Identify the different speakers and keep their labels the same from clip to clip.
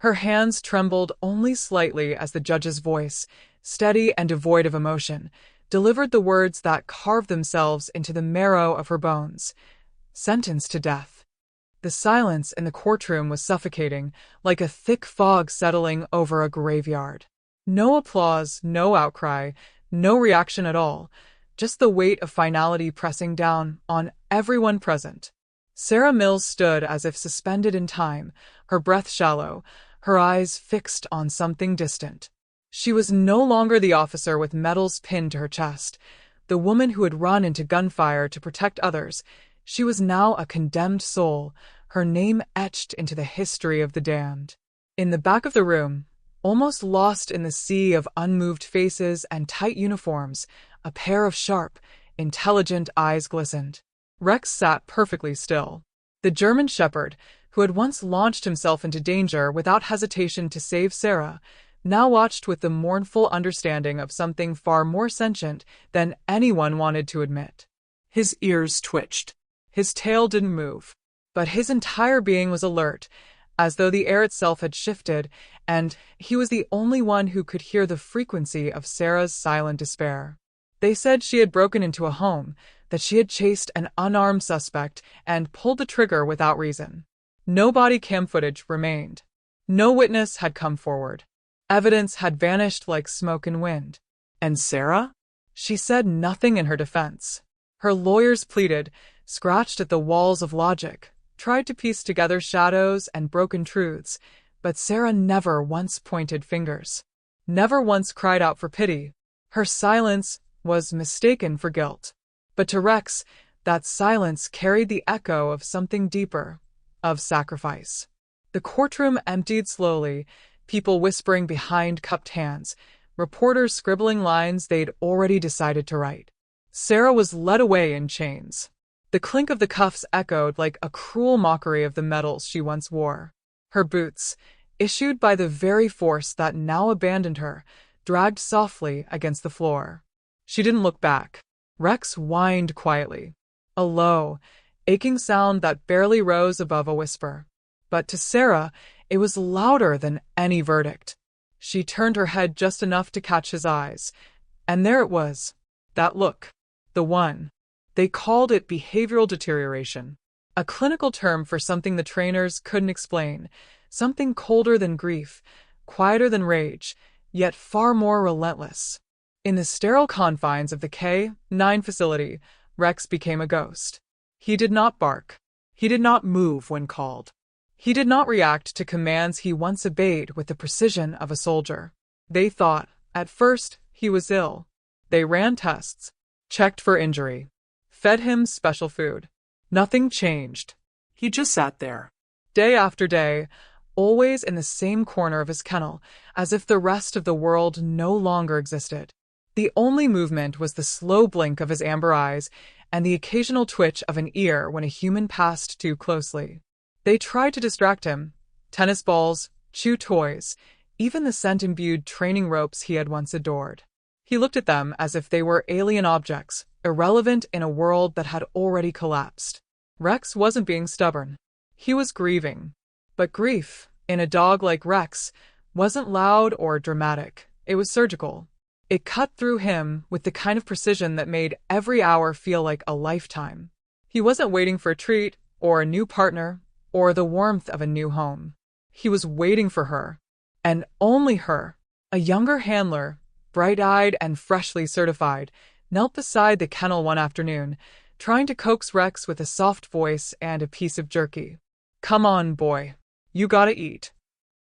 Speaker 1: Her hands trembled only slightly as the judge's voice, steady and devoid of emotion, delivered the words that carved themselves into the marrow of her bones. Sentenced to death. The silence in the courtroom was suffocating, like a thick fog settling over a graveyard. No applause, no outcry, no reaction at all, just the weight of finality pressing down on everyone present. Sarah Mills stood as if suspended in time, her breath shallow, her eyes fixed on something distant. She was no longer the officer with medals pinned to her chest, the woman who had run into gunfire to protect others. She was now a condemned soul, her name etched into the history of the damned. In the back of the room, almost lost in the sea of unmoved faces and tight uniforms, a pair of sharp, intelligent eyes glistened. Rex sat perfectly still. The German shepherd, who had once launched himself into danger without hesitation to save Sarah, now watched with the mournful understanding of something far more sentient than anyone wanted to admit. His ears twitched. His tail didn't move, but his entire being was alert, as though the air itself had shifted, and he was the only one who could hear the frequency of Sarah's silent despair. They said she had broken into a home, that she had chased an unarmed suspect and pulled the trigger without reason. No body cam footage remained. No witness had come forward. Evidence had vanished like smoke and wind. And Sarah? She said nothing in her defense. Her lawyers pleaded, scratched at the walls of logic, tried to piece together shadows and broken truths, but Sarah never once pointed fingers. Never once cried out for pity. Her silence was mistaken for guilt. But to Rex, that silence carried the echo of something deeper, of sacrifice. The courtroom emptied slowly, people whispering behind cupped hands, reporters scribbling lines they'd already decided to write. Sarah was led away in chains. The clink of the cuffs echoed like a cruel mockery of the medals she once wore. Her boots, issued by the very force that now abandoned her, dragged softly against the floor. She didn't look back. Rex whined quietly, a low, aching sound that barely rose above a whisper. But to Sarah, it was louder than any verdict. She turned her head just enough to catch his eyes, and there it was, that look, the one. They called it behavioral deterioration, a clinical term for something the trainers couldn't explain, something colder than grief, quieter than rage, yet far more relentless. In the sterile confines of the K-9 facility, Rex became a ghost. He did not bark. He did not move when called. He did not react to commands he once obeyed with the precision of a soldier. They thought, at first, he was ill. They ran tests, checked for injury, fed him special food. Nothing changed. He just sat there, day after day, always in the same corner of his kennel, as if the rest of the world no longer existed. The only movement was the slow blink of his amber eyes and the occasional twitch of an ear when a human passed too closely. They tried to distract him. Tennis balls, chew toys, even the scent-imbued training ropes he had once adored. He looked at them as if they were alien objects, irrelevant in a world that had already collapsed. Rex wasn't being stubborn. He was grieving. But grief, in a dog like Rex, wasn't loud or dramatic. It was surgical. It cut through him with the kind of precision that made every hour feel like a lifetime. He wasn't waiting for a treat, or a new partner, or the warmth of a new home. He was waiting for her, and only her. A younger handler, bright-eyed and freshly certified, knelt beside the kennel one afternoon, trying to coax Rex with a soft voice and a piece of jerky. "Come on, boy. You gotta eat."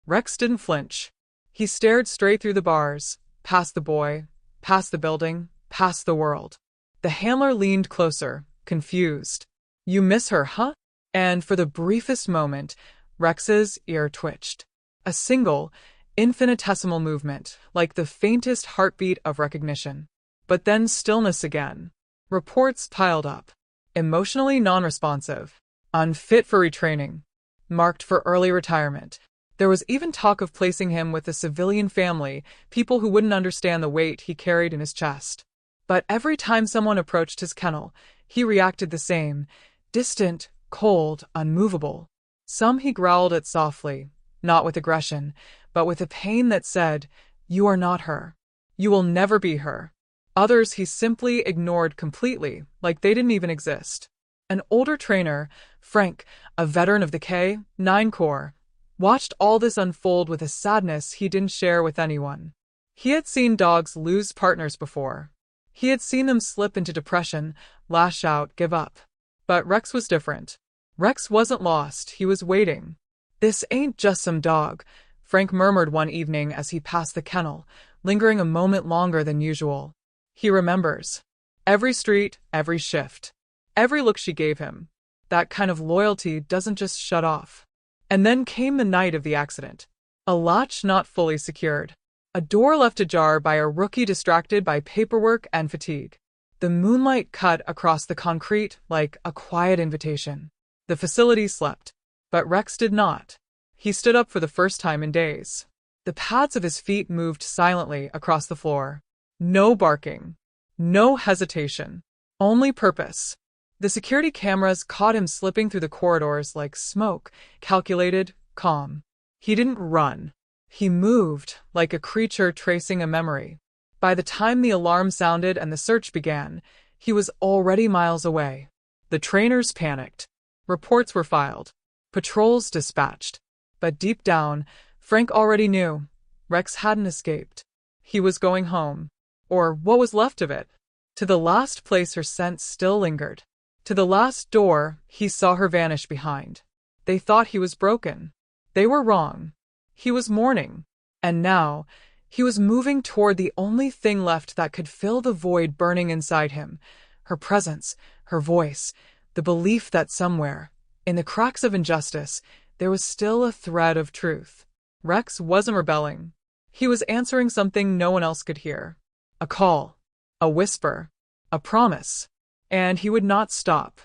Speaker 1: Rex didn't flinch. He stared straight through the bars, past the boy, past the building, past the world. The handler leaned closer, confused. "You miss her, huh?" And for the briefest moment, Rex's ear twitched. A single, infinitesimal movement, like the faintest heartbeat of recognition. But then stillness again. Reports piled up. Emotionally non-responsive. Unfit for retraining. Marked for early retirement. There was even talk of placing him with a civilian family, people who wouldn't understand the weight he carried in his chest. But every time someone approached his kennel, he reacted the same, distant, cold, unmovable. Some he growled at softly, not with aggression, but with a pain that said, "You are not her. You will never be her." Others he simply ignored completely, like they didn't even exist. An older trainer, Frank, a veteran of the K-9 Corps, watched all this unfold with a sadness he didn't share with anyone. He had seen dogs lose partners before. He had seen them slip into depression, lash out, give up. But Rex was different. Rex wasn't lost, he was waiting. "This ain't just some dog," Frank murmured one evening as he passed the kennel, lingering a moment longer than usual. He remembers. Every street, every shift, every look she gave him. That kind of loyalty doesn't just shut off. And then came the night of the accident. A latch not fully secured. A door left ajar by a rookie distracted by paperwork and fatigue. The moonlight cut across the concrete like a quiet invitation. The facility slept, but Rex did not. He stood up for the first time in days. The pads of his feet moved silently across the floor. No barking. No hesitation. Only purpose. The security cameras caught him slipping through the corridors like smoke, calculated, calm. He didn't run. He moved like a creature tracing a memory. By the time the alarm sounded and the search began, he was already miles away. The trainers panicked. Reports were filed. Patrols dispatched. But deep down, Frank already knew. Rex hadn't escaped. He was going home. Or what was left of it. To the last place her scent still lingered. To the last door he saw her vanish behind. They thought he was broken. They were wrong. He was mourning. And now, he was moving toward the only thing left that could fill the void burning inside him. Her presence, her voice, the belief that somewhere, in the cracks of injustice, there was still a thread of truth. Rex wasn't rebelling. He was answering something no one else could hear. A call. A whisper. A promise. And he would not stop.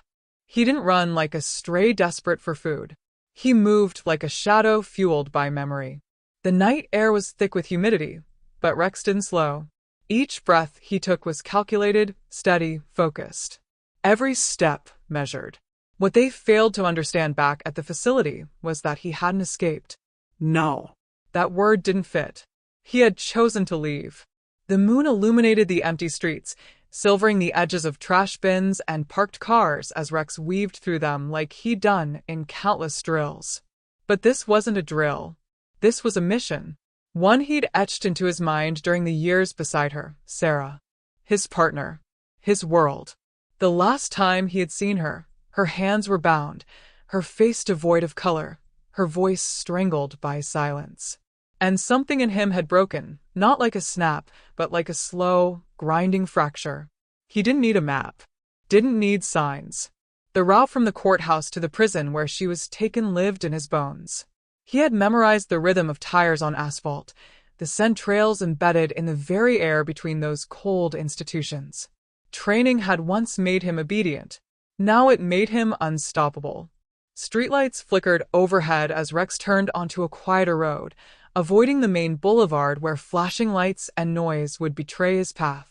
Speaker 1: He didn't run like a stray desperate for food. He moved like a shadow fueled by memory. The night air was thick with humidity, but Rex didn't slow. Each breath he took was calculated, steady, focused. Every step measured. What they failed to understand back at the facility was that he hadn't escaped. No. That word didn't fit. He had chosen to leave. The moon illuminated the empty streets, silvering the edges of trash bins and parked cars as Rex weaved through them like he'd done in countless drills. But this wasn't a drill. This was a mission. One he'd etched into his mind during the years beside her, Sarah. His partner. His world. The last time he had seen her, her hands were bound, her face devoid of color, her voice strangled by silence. And something in him had broken, not like a snap, but like a slow, grinding fracture. He didn't need a map. Didn't need signs. The route from the courthouse to the prison where she was taken lived in his bones. He had memorized the rhythm of tires on asphalt, the scent trails embedded in the very air between those cold institutions. Training had once made him obedient. Now it made him unstoppable. Streetlights flickered overhead as Rex turned onto a quieter road, avoiding the main boulevard where flashing lights and noise would betray his path.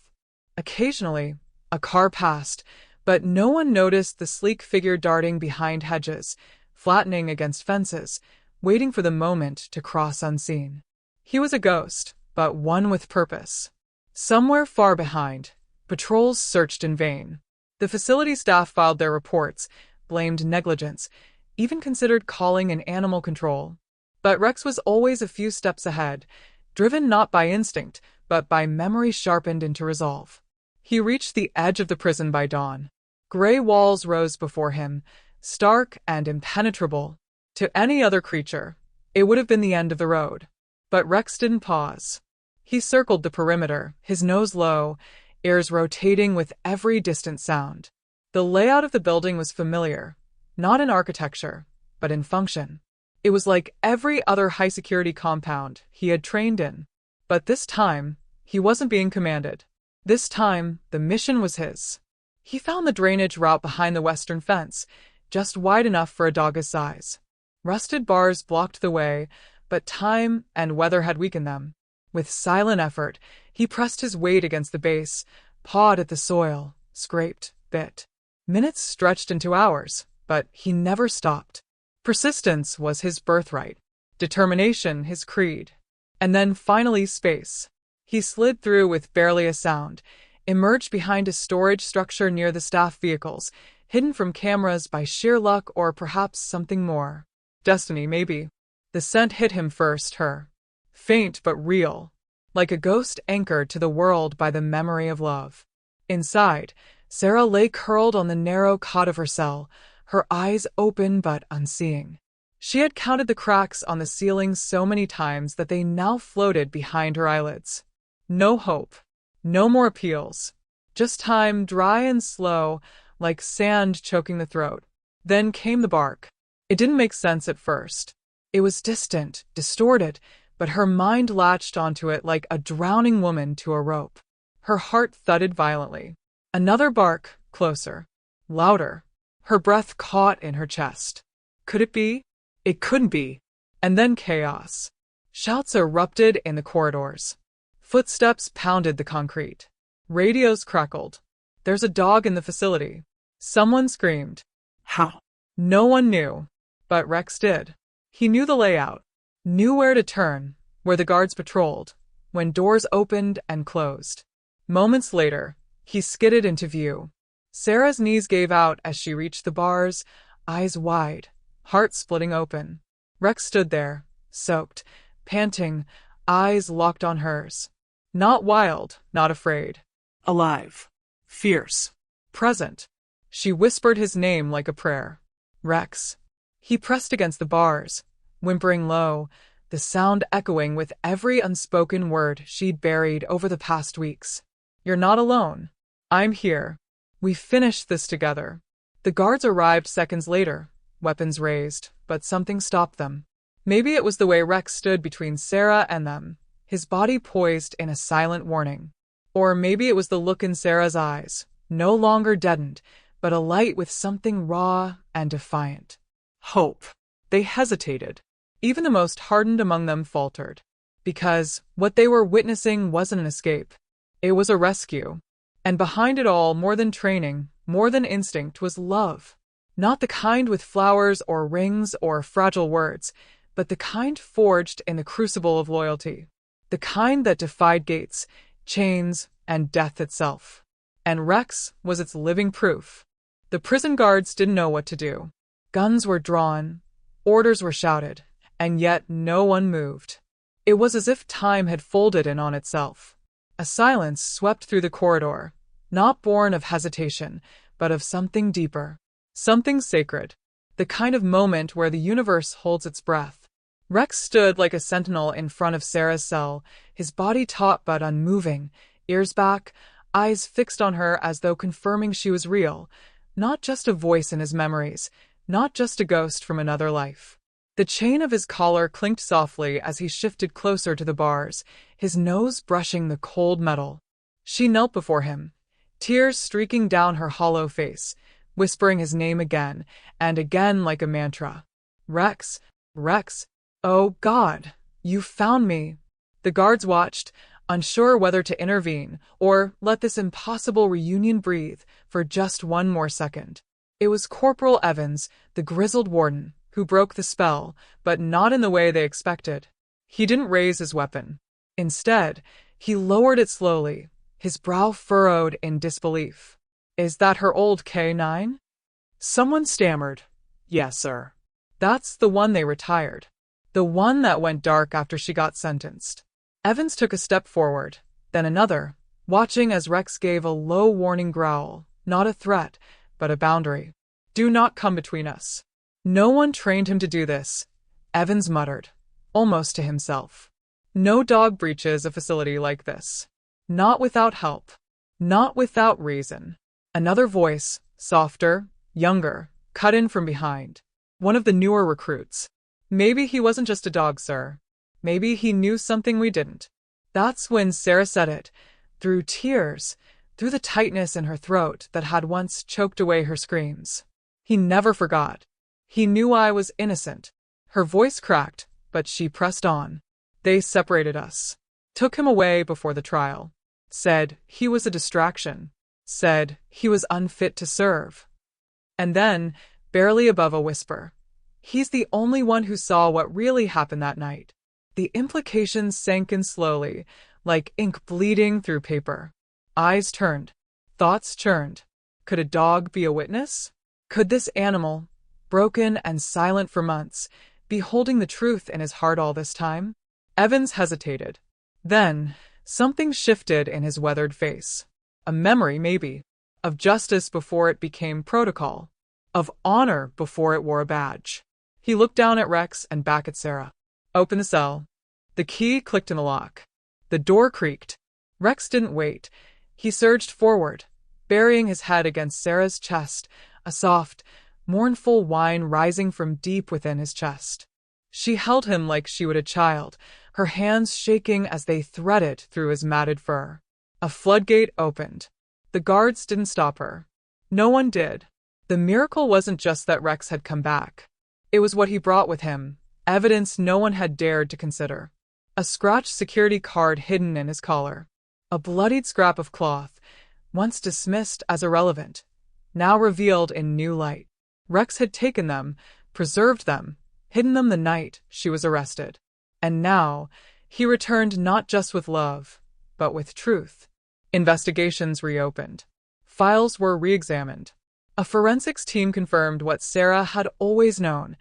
Speaker 1: Occasionally, a car passed, but no one noticed the sleek figure darting behind hedges, flattening against fences, waiting for the moment to cross unseen. He was a ghost, but one with purpose. Somewhere far behind, patrols searched in vain. The facility staff filed their reports, blamed negligence, even considered calling in animal control. But Rex was always a few steps ahead, driven not by instinct, but by memory sharpened into resolve. He reached the edge of the prison by dawn. Gray walls rose before him, stark and impenetrable. To any other creature, it would have been the end of the road. But Rex didn't pause. He circled the perimeter, his nose low, ears rotating with every distant sound. The layout of the building was familiar, not in architecture, but in function. It was like every other high-security compound he had trained in. But this time, he wasn't being commanded. This time, the mission was his. He found the drainage route behind the western fence, just wide enough for a dog his size. Rusted bars blocked the way, but time and weather had weakened them. With silent effort, he pressed his weight against the base, pawed at the soil, scraped, bit. Minutes stretched into hours, but he never stopped. Persistence was his birthright. determination his creed. And then finally space. He slid through with barely a sound, emerged behind a storage structure near the staff vehicles, hidden from cameras by sheer luck or perhaps something more. Destiny, maybe. The scent hit him first, her. Faint but real, like a ghost anchored to the world by the memory of love. Inside, Sarah lay curled on the narrow cot of her cell, her eyes open but unseeing. She had counted the cracks on the ceiling so many times that they now floated behind her eyelids. No hope. No more appeals. Just time, dry and slow, like sand choking the throat. Then came the bark. It didn't make sense at first. It was distant, distorted, but her mind latched onto it like a drowning woman to a rope. Her heart thudded violently. Another bark, closer. Louder. Her breath caught in her chest. Could it be? It couldn't be. And then chaos. Shouts erupted in the corridors. Footsteps pounded the concrete. Radios crackled. There's a dog in the facility. Someone screamed. How? No one knew. But Rex did. He knew the layout. Knew where to turn, where the guards patrolled, when doors opened and closed. Moments later, he skidded into view. Sarah's knees gave out as she reached the bars, eyes wide, heart splitting open. Rex stood there, soaked, panting, eyes locked on hers. Not wild, not afraid. Alive. Fierce. Present. She whispered his name like a prayer. Rex. He pressed against the bars, whimpering low, the sound echoing with every unspoken word she'd buried over the past weeks. You're not alone. I'm here. We finished this together. The guards arrived seconds later, weapons raised, but something stopped them. Maybe it was the way Rex stood between Sarah and them, his body poised in a silent warning. Or maybe it was the look in Sarah's eyes, no longer deadened, but alight with something raw and defiant. Hope. They hesitated. Even the most hardened among them faltered. Because what they were witnessing wasn't an escape. It was a rescue. And behind it all, more than training, more than instinct, was love. Not the kind with flowers or rings or fragile words, but the kind forged in the crucible of loyalty. The kind that defied gates, chains, and death itself. And Rex was its living proof. The prison guards didn't know what to do. Guns were drawn, orders were shouted, and yet no one moved. It was as if time had folded in on itself. A silence swept through the corridor, not born of hesitation, but of something deeper. Something sacred. The kind of moment where the universe holds its breath. Rex stood like a sentinel in front of Sarah's cell, his body taut but unmoving, ears back, eyes fixed on her as though confirming she was real, not just a voice in his memories, not just a ghost from another life. The chain of his collar clinked softly as he shifted closer to the bars, his nose brushing the cold metal. She knelt before him, tears streaking down her hollow face, whispering his name again and again like a mantra. Rex, Rex, oh God, you found me. The guards watched, unsure whether to intervene or let this impossible reunion breathe for just one more second. It was Corporal Evans, the grizzled warden, who broke the spell, but not in the way they expected. He didn't raise his weapon. Instead, he lowered it slowly, his brow furrowed in disbelief. Is that her old K9? Someone stammered. Yes, sir. That's the one they retired. The one that went dark after she got sentenced. Evans took a step forward, then another, watching as Rex gave a low warning growl, not a threat, but a boundary. Do not come between us. No one trained him to do this, Evans muttered, almost to himself. No dog breaches a facility like this. Not without help. Not without reason. Another voice, softer, younger, cut in from behind. One of the newer recruits. Maybe he wasn't just a dog, sir. Maybe he knew something we didn't. That's when Sarah said it, through tears, through the tightness in her throat that had once choked away her screams. He never forgot. He knew I was innocent. Her voice cracked, but she pressed on. They separated us. Took him away before the trial. Said he was a distraction. Said he was unfit to serve. And then, barely above a whisper, He's the only one who saw what really happened that night. The implications sank in slowly, like ink bleeding through paper. Eyes turned. Thoughts churned. Could a dog be a witness? Could this animal, broken and silent for months, be holding the truth in his heart all this time? Evans hesitated. Then, something shifted in his weathered face. A memory, maybe, of justice before it became protocol, of honor before it wore a badge. He looked down at Rex and back at Sarah. Open the cell. The key clicked in the lock. The door creaked. Rex didn't wait. He surged forward, burying his head against Sarah's chest, a soft, mournful whine rising from deep within his chest. She held him like she would a child, her hands shaking as they threaded through his matted fur. A floodgate opened. The guards didn't stop her. No one did. The miracle wasn't just that Rex had come back. It was what he brought with him, evidence no one had dared to consider. A scratched security card hidden in his collar. A bloodied scrap of cloth, once dismissed as irrelevant, now revealed in new light. Rex had taken them, preserved them, hidden them the night she was arrested. And now, he returned not just with love, but with truth. Investigations reopened. Files were re-examined. A forensics team confirmed what Sarah had always known.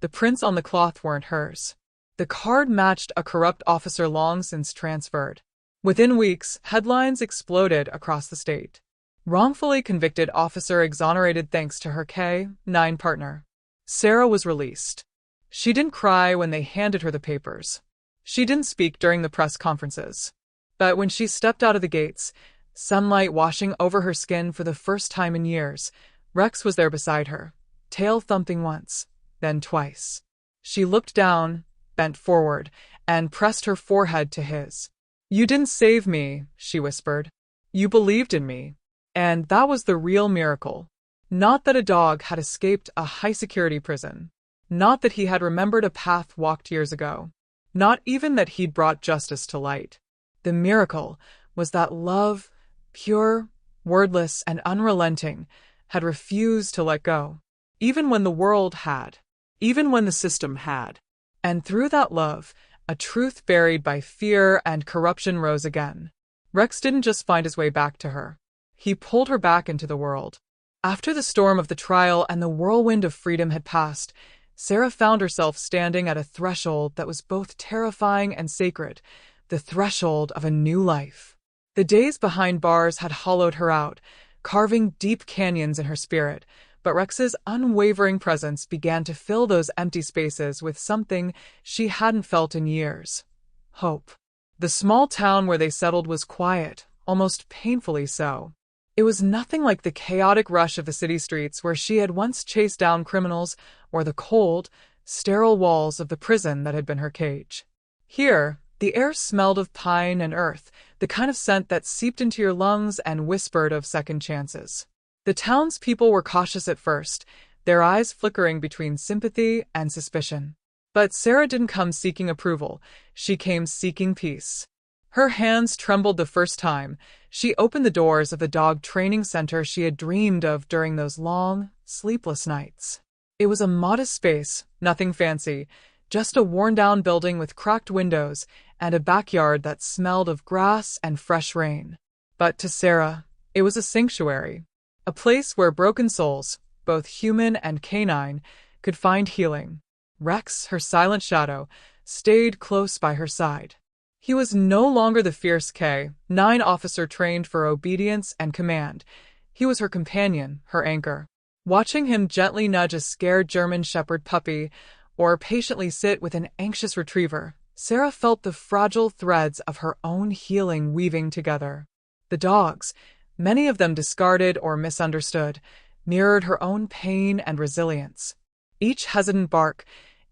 Speaker 1: The prints on the cloth weren't hers. The card matched a corrupt officer long since transferred. Within weeks, headlines exploded across the state. Wrongfully convicted officer exonerated thanks to her K-9 partner. Sarah was released. She didn't cry when they handed her the papers. She didn't speak during the press conferences. But when she stepped out of the gates, sunlight washing over her skin for the first time in years, Rex was there beside her, tail thumping once, then twice. She looked down, bent forward, and pressed her forehead to his. "You didn't save me," she whispered. "You believed in me." And that was the real miracle. Not that a dog had escaped a high-security prison. Not that he had remembered a path walked years ago. Not even that he'd brought justice to light. The miracle was that love, pure, wordless, and unrelenting, had refused to let go. Even when the world had. Even when the system had. And through that love, a truth buried by fear and corruption rose again. Rex didn't just find his way back to her. He pulled her back into the world. After the storm of the trial and the whirlwind of freedom had passed, Sarah found herself standing at a threshold that was both terrifying and sacred, the threshold of a new life. The days behind bars had hollowed her out, carving deep canyons in her spirit, but Rex's unwavering presence began to fill those empty spaces with something she hadn't felt in years. Hope. The small town where they settled was quiet, almost painfully so. It was nothing like the chaotic rush of the city streets where she had once chased down criminals, or the cold, sterile walls of the prison that had been her cage. Here, the air smelled of pine and earth, the kind of scent that seeped into your lungs and whispered of second chances. The townspeople were cautious at first, their eyes flickering between sympathy and suspicion. But Sarah didn't come seeking approval, she came seeking peace. Her hands trembled the first time she opened the doors of the dog training center she had dreamed of during those long, sleepless nights. It was a modest space, nothing fancy, just a worn-down building with cracked windows and a backyard that smelled of grass and fresh rain. But to Sarah, it was a sanctuary, a place where broken souls, both human and canine, could find healing. Rex, her silent shadow, stayed close by her side. He was no longer the fierce K-9 officer trained for obedience and command. He was her companion, her anchor. Watching him gently nudge a scared German shepherd puppy or patiently sit with an anxious retriever, Sarah felt the fragile threads of her own healing weaving together. The dogs, many of them discarded or misunderstood, mirrored her own pain and resilience. Each hesitant bark,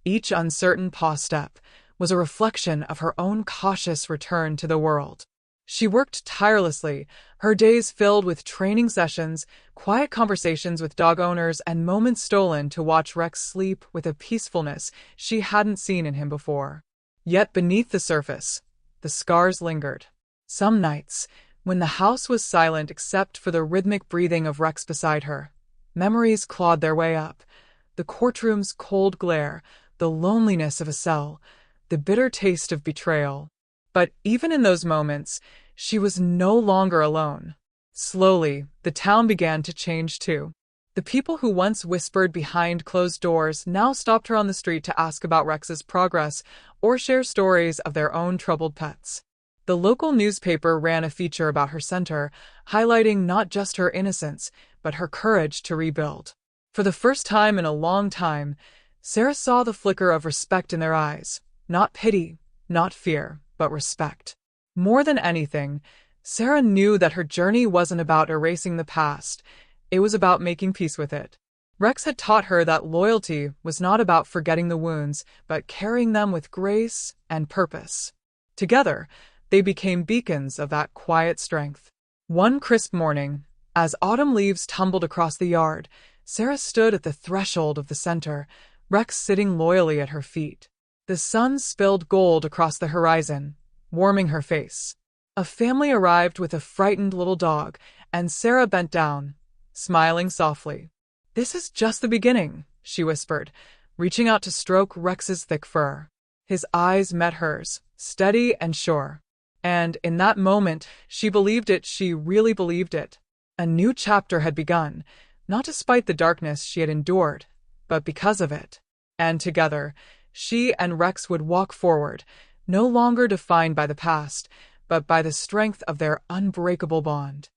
Speaker 1: each uncertain paw step, was a reflection of her own cautious return to the world. She worked tirelessly, her days filled with training sessions, quiet conversations with dog owners, and moments stolen to watch Rex sleep with a peacefulness she hadn't seen in him before. Yet beneath the surface, the scars lingered. Some nights, when the house was silent except for the rhythmic breathing of Rex beside her, memories clawed their way up, the courtroom's cold glare, the loneliness of a cell, the bitter taste of betrayal. But even in those moments, she was no longer alone. Slowly, the town began to change too. The people who once whispered behind closed doors now stopped her on the street to ask about Rex's progress or share stories of their own troubled pets. The local newspaper ran a feature about her center, highlighting not just her innocence, but her courage to rebuild. For the first time in a long time, Sarah saw the flicker of respect in their eyes. Not pity, not fear, but respect. More than anything, Sarah knew that her journey wasn't about erasing the past. It was about making peace with it. Rex had taught her that loyalty was not about forgetting the wounds, but carrying them with grace and purpose. Together, they became beacons of that quiet strength. One crisp morning, as autumn leaves tumbled across the yard, Sarah stood at the threshold of the center, Rex sitting loyally at her feet. The sun spilled gold across the horizon, warming her face. A family arrived with a frightened little dog, and Sarah bent down, smiling softly. "This is just the beginning," she whispered, reaching out to stroke Rex's thick fur. His eyes met hers, steady and sure. And in that moment, she believed it, she really believed it. A new chapter had begun, not despite the darkness she had endured, but because of it. And together, she and Rex would walk forward, no longer defined by the past, but by the strength of their unbreakable bond.